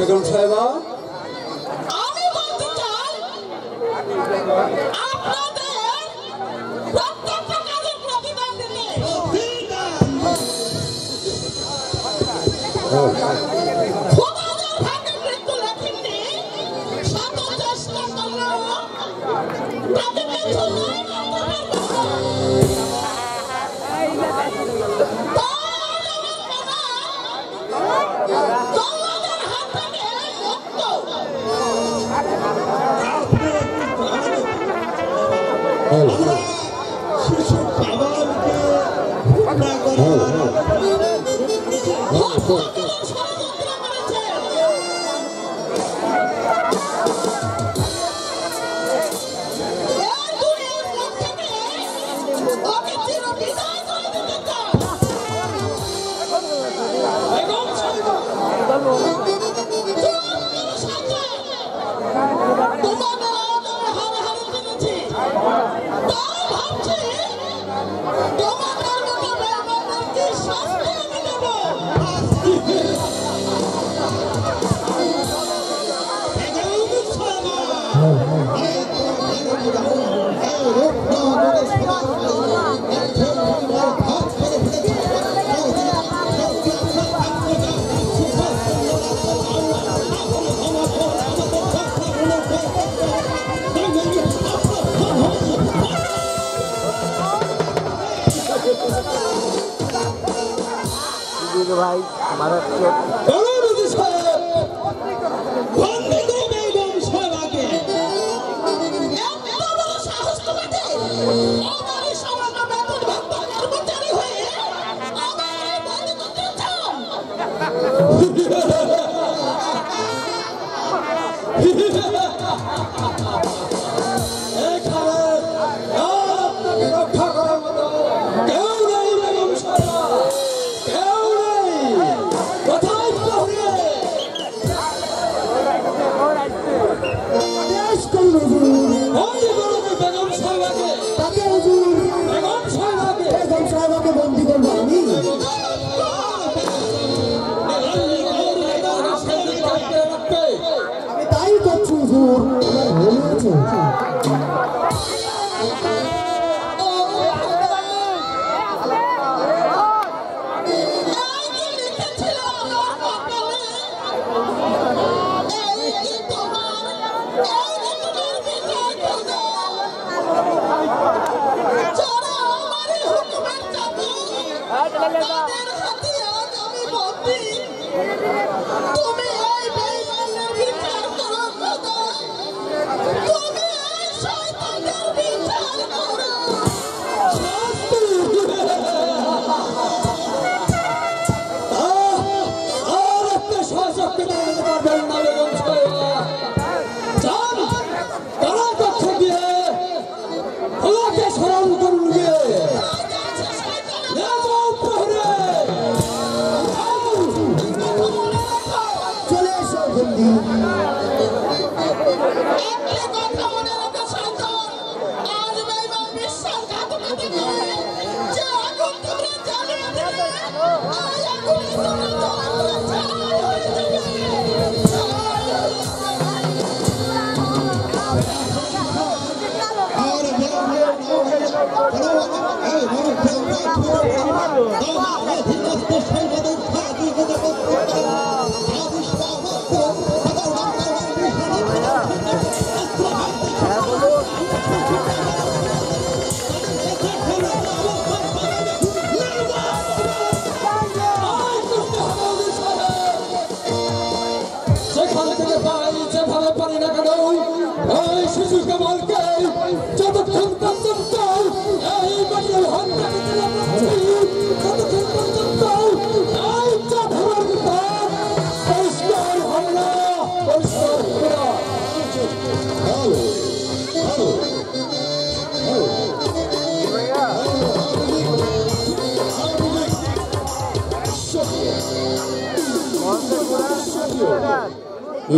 বেগম সাহেবা আমি বলতে চাই আপনাদের প্রত্যেকটা কাজের প্রতিদান দিতে খোদাদের ভাগ্যে মৃত্যু লেখেননি শত চেষ্টা করলেও তাকে কিছু নয় করতে भाई हमारा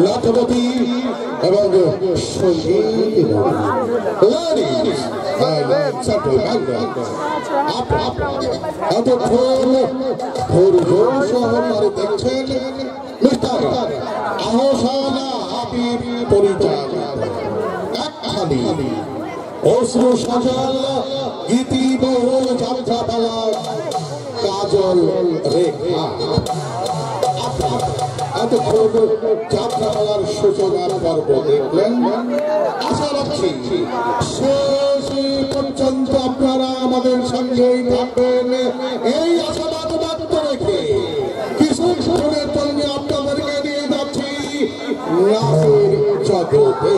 লাঠপতি এবং সঙ্গীত এতক্ষণ সহকারে দেখছেন মিস্টার পরিচালিত একখানি অশ্রু সজল গীতিবহুল যাত্রাপালা কাজল রেখা। এতক্ষণ যাত্রাপালার সূচনা পর্ব দেখলেন। আশা রাখছি শেষ পর্যন্ত আপনারা আমাদের সঙ্গেই থাকবেন এই আশাবাদ ব্যক্ত রেখে কিছুক্ষণের জন্য আপনাদেরকে নিয়ে যাচ্ছি নাচের জগতে।